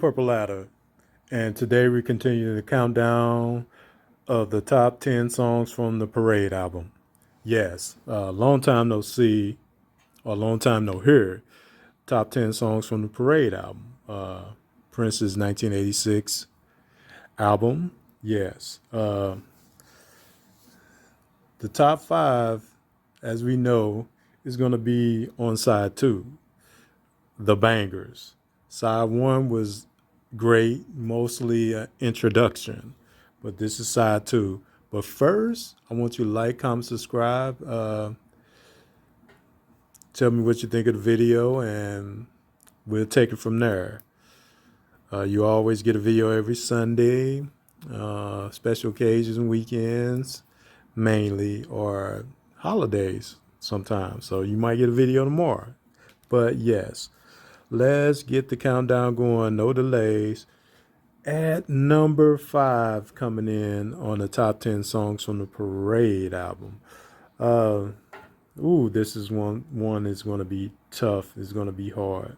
Purple Ladder, and today we continue the countdown of the top 10 songs from the Parade album. Yes, long time no see, or long time no hear. Top 10 songs from the Parade album. Prince's 1986 album. Yes. The top five, as we know, is going to be on side two, the bangers. Side one was great, mostly an introduction, but this is side two. But first, I want you to like, comment, subscribe. Tell me what you think of the video, and we'll take it from there. You always get a video every Sunday, special occasions and weekends, mainly, or holidays sometimes. So you might get a video tomorrow. But yes, let's get the countdown going. No delays. At number 5, coming in on the top 10 songs from the Parade album. This is one is going to be tough. It's going to be hard.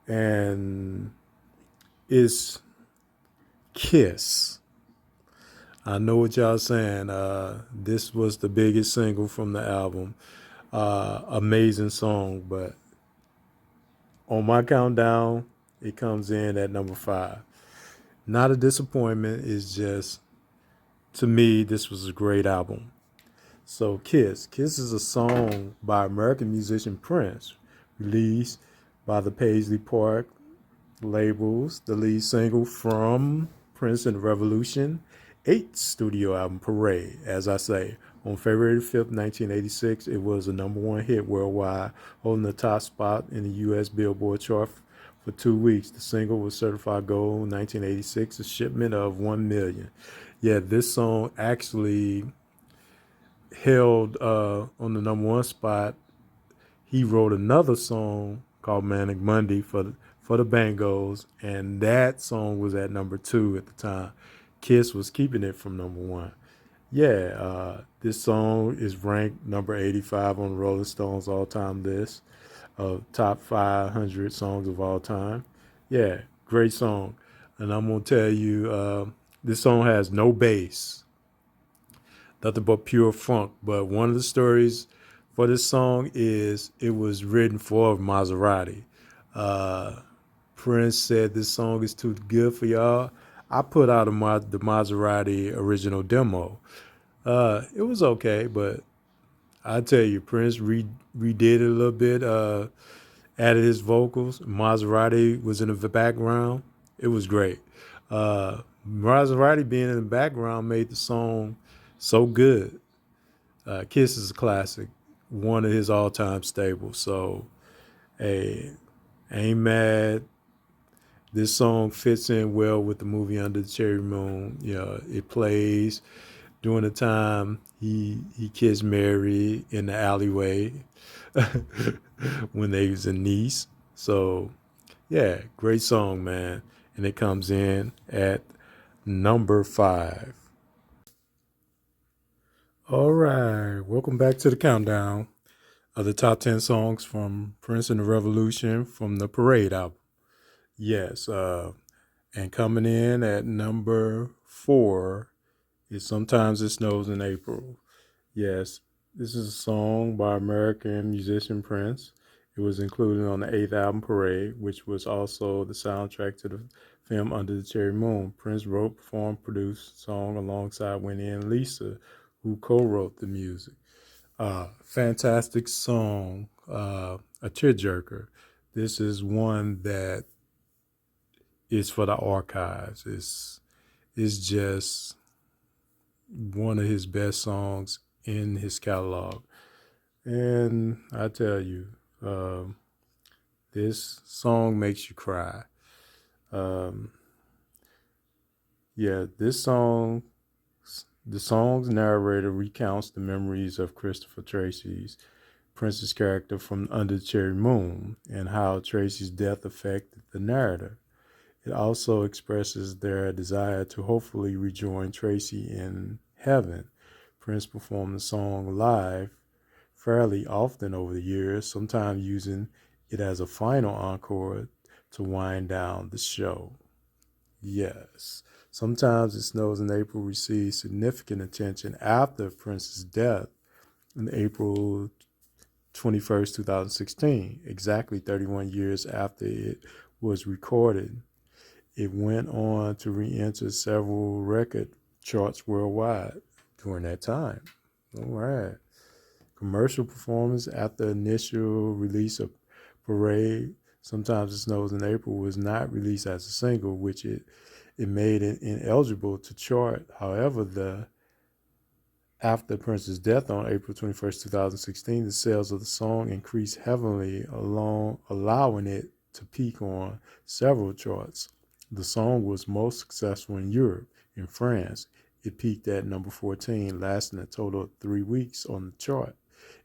And it's Kiss. I know what y'all saying. This was the biggest single from the album. Amazing song, but on my countdown, it comes in at number 5. Not a disappointment. It's just, to me, this was a great album. So Kiss. Kiss is a song by American musician Prince, released by the Paisley Park labels, the lead single from Prince and the Revolution 8 studio album Parade. As I say, on February 5th, 1986, it was a number one hit worldwide, holding the top spot in the U.S. Billboard chart for 2 weeks. The single was certified gold in 1986, a shipment of 1 million. Yeah, this song actually held on the number one spot. He wrote another song called Manic Monday for the Bangos, and that song was at number 2 at the time. Kiss was keeping it from number 1. Yeah, this song is ranked number 85 on the Rolling Stones all-time list of top 500 songs of all time. Yeah, great song. And I'm going to tell you, this song has no bass, nothing but pure funk. But one of the stories for this song is it was written for Maserati. Prince said this song is too good for y'all. I put out the Maserati original demo. It was okay, but I tell you, Prince redid it a little bit, added his vocals. Maserati was in the background. It was great. Maserati being in the background made the song so good. Kiss is a classic, one of his all-time staples. So, hey, ain't mad. This song fits in well with the movie Under the Cherry Moon. It plays during the time he kissed Mary in the alleyway when they was in Nice. So, yeah, great song, man. And it comes in at number 5. All right, welcome back to the countdown of the top 10 songs from Prince and the Revolution from the Parade album. Yes, and coming in at number 4 is Sometimes It Snows in April. Yes, this is a song by American musician Prince. It was included on the 8th album Parade, which was also the soundtrack to the film Under the Cherry Moon. Prince wrote, performed, produced the song alongside Winnie and Lisa, who co-wrote the music. Fantastic song, a tearjerker. This is one that is for the archives. It's just one of his best songs in his catalog. And I tell you, this song makes you cry. The song's narrator recounts the memories of Christopher Tracy's, Prince's character from Under the Cherry Moon, and how Tracy's death affected the narrative. It also expresses their desire to hopefully rejoin Tracy in heaven. Prince performed the song live fairly often over the years, sometimes using it as a final encore to wind down the show. Yes. Sometimes It Snows in April received significant attention after Prince's death on April 21st, 2016, exactly 31 years after it was recorded. It went on to re-enter several record charts worldwide during that time. All right. Commercial performance after initial release of Parade, Sometimes It Snows in April, was not released as a single, which it made it ineligible to chart. However, after Prince's death on April 21st, 2016, the sales of the song increased heavily, allowing it to peak on several charts. The song was most successful in Europe. In France, it peaked at number 14, lasting a total of 3 weeks on the chart.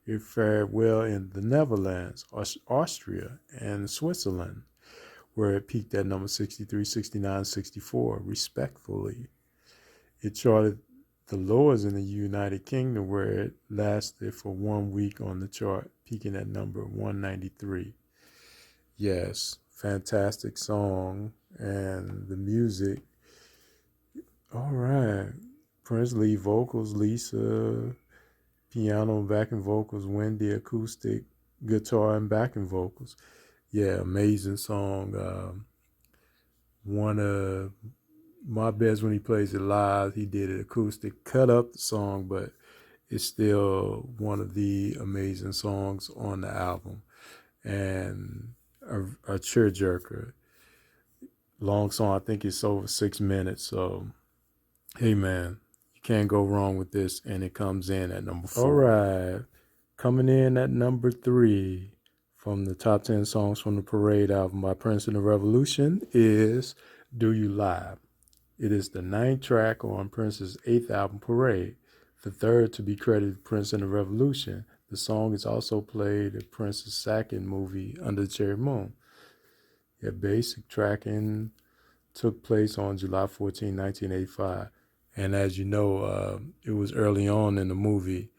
It fared well in the Netherlands, Austria, and Switzerland, where it peaked at number 63, 69, 64, respectively. It charted the lowest in the United Kingdom, where it lasted for 1 week on the chart, peaking at number 193. Yes, fantastic song. And the music, all right. Prince lead vocals, Lisa, piano and backing vocals, Wendy acoustic, guitar and backing vocals. Yeah, amazing song. One of my best when he plays it live. He did it acoustic, cut up the song, but it's still one of the amazing songs on the album. And a tearjerker. Long song, I think it's over 6 minutes. So, hey man, you can't go wrong with this. And it comes in at number 4. All right, coming in at number 3 from the top 10 songs from the Parade album by Prince and the Revolution is Do You Lie. It is the 9th track on Prince's 8th album, Parade, the third to be credited to Prince and the Revolution. The song is also played in Prince's second movie, Under the Cherry Moon. Yeah, basic tracking took place on July 14, 1985. And as you know, it was early on in the movie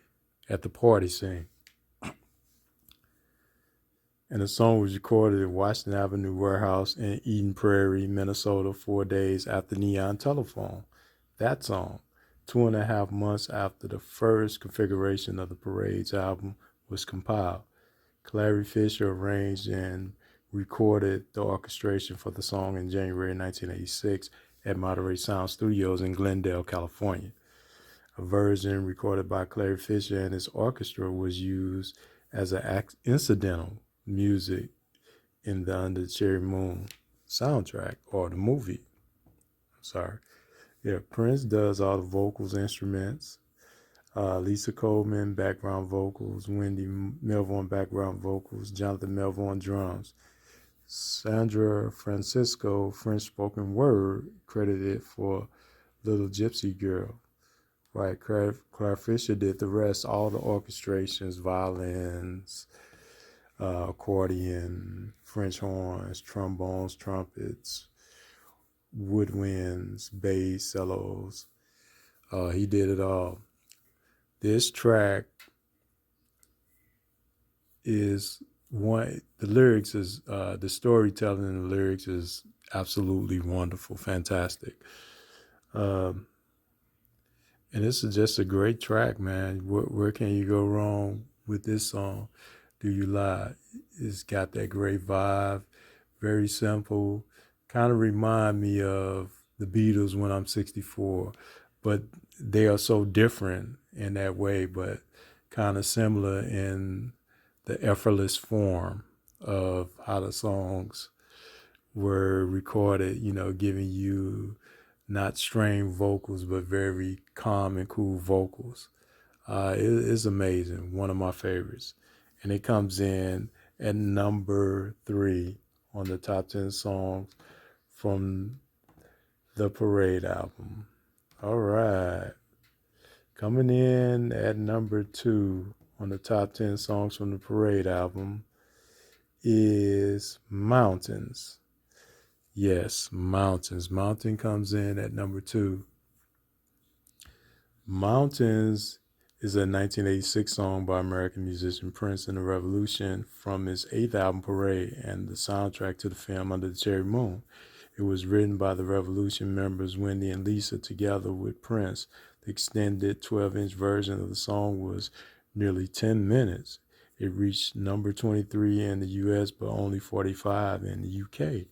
at the party scene. And the song was recorded at Washington Avenue Warehouse in Eden Prairie, Minnesota, 4 days after Neon Telephone. That song, 2.5 months after the first configuration of the Parade's album was compiled. Clary Fisher arranged and recorded the orchestration for the song in January 1986 at Monterey Sound Studios in Glendale, California. A version recorded by Clary Fisher and his orchestra was used as an incidental music in the Under the Cherry Moon soundtrack, or the movie. Sorry. Yeah, Prince does all the vocals, instruments. Lisa Coleman, background vocals. Wendy Melvoin, background vocals. Jonathan Melvoin, drums. Sandra Francisco, French spoken word, credited for Little Gypsy Girl. Right, Claire Fisher did the rest, all the orchestrations, violins, accordion, French horns, trombones, trumpets, woodwinds, bass, cellos. He did it all. This track is one, the lyrics is, the storytelling in the lyrics is absolutely wonderful, fantastic. And this is just a great track, man. Where can you go wrong with this song? Do You Lie? It's got that great vibe, very simple. Kind of remind me of the Beatles when I'm 64, but they are so different in that way, but kind of similar in the effortless form of how the songs were recorded, giving you not strained vocals, but very calm and cool vocals. It is amazing. One of my favorites. And it comes in at number 3 on the top 10 songs from the Parade album. All right. Coming in at number 2 on the top 10 songs from the Parade album is Mountains. Yes, Mountains. Mountain comes in at number 2. Mountains is a 1986 song by American musician Prince and the Revolution from his eighth album Parade and the soundtrack to the film Under the Cherry Moon. It was written by the Revolution members Wendy and Lisa together with Prince. The extended 12-inch version of the song was nearly 10 minutes. It reached number 23 in the US but only 45 in the UK.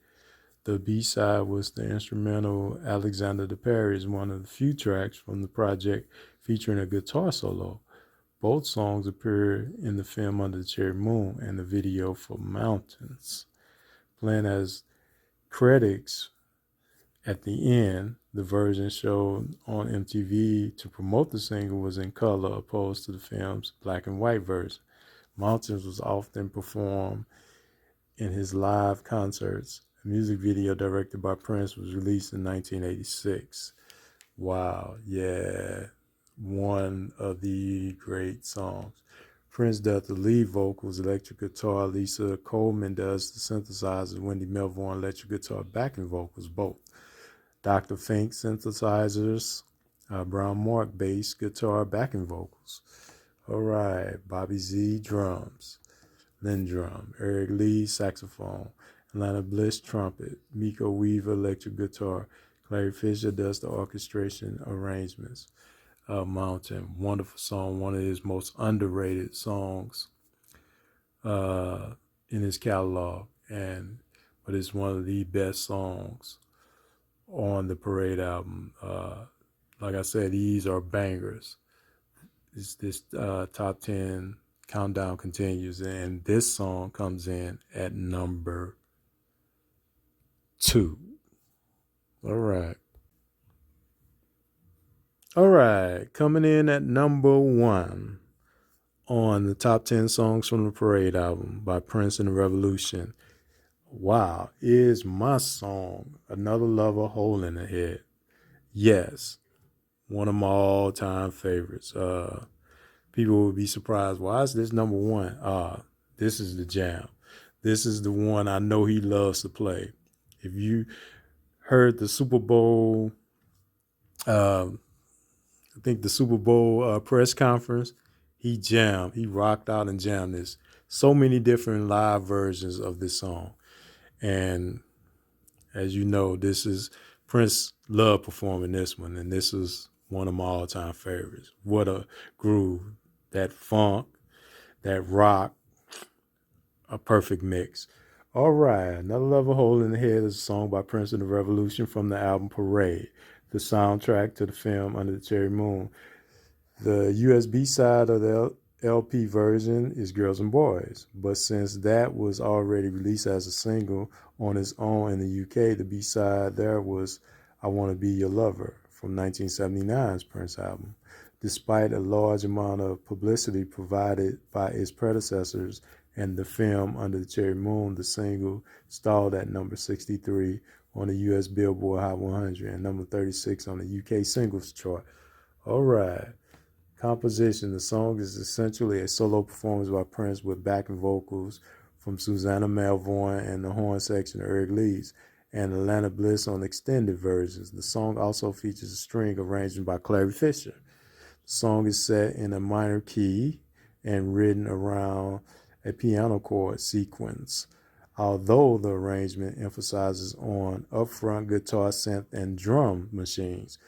The B-side was the instrumental Alexander the Paris, one of the few tracks from the project featuring a guitar solo. Both songs appear in the film Under the Cherry Moon and the video for Mountains. Playing as credits at the end, the version shown on MTV to promote the single was in color opposed to the film's black and white version. Mountains was often performed in his live concerts. A music video directed by Prince was released in 1986. Wow, yeah, one of the great songs. Prince does the lead vocals, electric guitar. Lisa Coleman does the synthesizers. Wendy Melvoin, electric guitar, backing vocals, both. Dr. Fink synthesizers. Brown Mark bass, guitar, backing vocals. All right, Bobby Z drums. Lynn drum, Eric Lee saxophone, Atlanta Bliss trumpet, Miko Weaver electric guitar, Clary Fisher does the orchestration arrangements. Mountain, wonderful song, one of his most underrated songs in his catalog, but it's one of the best songs on the Parade album. Like I said, these are bangers. This top 10 countdown continues, and this song comes in at number 2. All right, coming in at number 1 on the top 10 songs from the Parade album by Prince and the Revolution. Wow, is my song Anotherloverhole in the Head. Yes, one of my all-time favorites. People would be surprised. Why is this number 1? This is the jam. This is the one I know he loves to play. If you heard the Super Bowl, I think the Super Bowl press conference, he jammed. He rocked out and jammed this. So many different live versions of this song. And as you know, this is Prince loved performing this one, and this is one of my all-time favorites. What a groove. That funk, that rock, a perfect mix. All right, Anotherloverhole in the Head is a song by Prince and the Revolution from the album Parade, the soundtrack to the film Under the Cherry Moon. The USB side of the LP version is Girls and Boys, but since that was already released as a single on its own in the UK, the B-side there was I Want to Be Your Lover from 1979's Prince album. Despite a large amount of publicity provided by its predecessors and the film Under the Cherry Moon, the single stalled at number 63 on the US Billboard Hot 100 and number 36 on the UK singles chart. All right. Composition. The song is essentially a solo performance by Prince with backing vocals from Susanna Melvoin and the horn section of Eric Leeds and Atlanta Bliss on extended versions. The song also features a string arrangement by Clary Fisher. The song is set in a minor key and written around a piano chord sequence, although the arrangement emphasizes on upfront guitar, synth, and drum machines.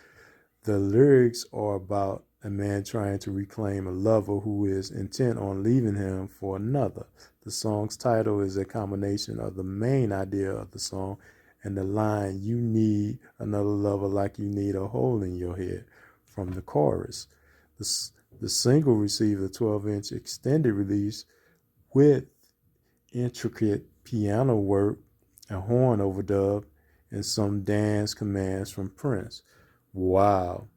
The lyrics are about a man trying to reclaim a lover who is intent on leaving him for another. The song's title is a combination of the main idea of the song and the line, "You need another lover like you need a hole in your head," from the chorus. The single received a 12-inch extended release with intricate piano work, a horn overdub, and some dance commands from Prince. Wow.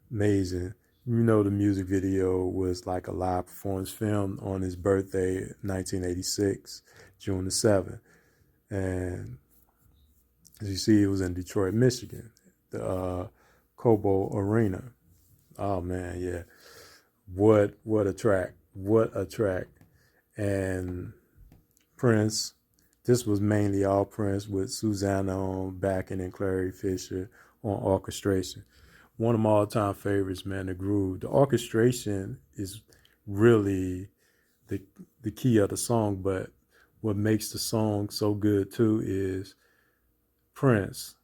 Amazing. You know, the music video was like a live performance filmed on his birthday, 1986, June the 7th. And as you see, it was in Detroit, Michigan, the Cobo Arena. Oh, man, yeah. What a track. What a track. And Prince, this was mainly all Prince with Susanna on backing and Clary Fisher on orchestration. one of my all-time favorites, man. The groove, the orchestration is really the the key of the song. But what makes the song so good too is Prince.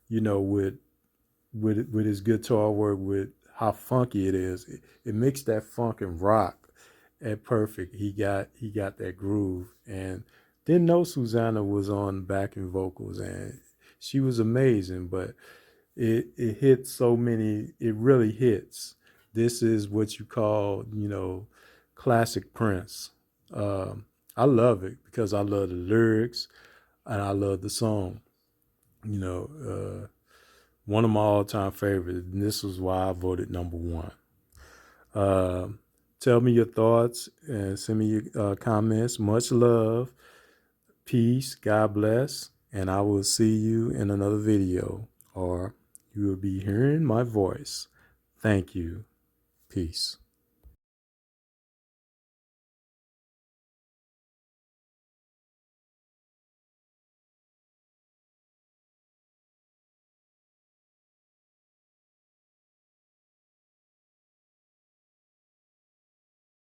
You know, with his guitar work, with how funky it is, it makes that funk and rock at perfect. He got that groove, and didn't know Susanna was on backing vocals, and she was amazing. But it hits so many. It really hits. This is what you call, classic Prince. Um, I love it because I love the lyrics and I love the song. You know, one of my all-time favorites. And this was why I voted number one. Uh, Tell me your thoughts and send me your comments. Much love, peace, God bless, and I will see you in another video, or you will be hearing my voice. Thank you. Peace.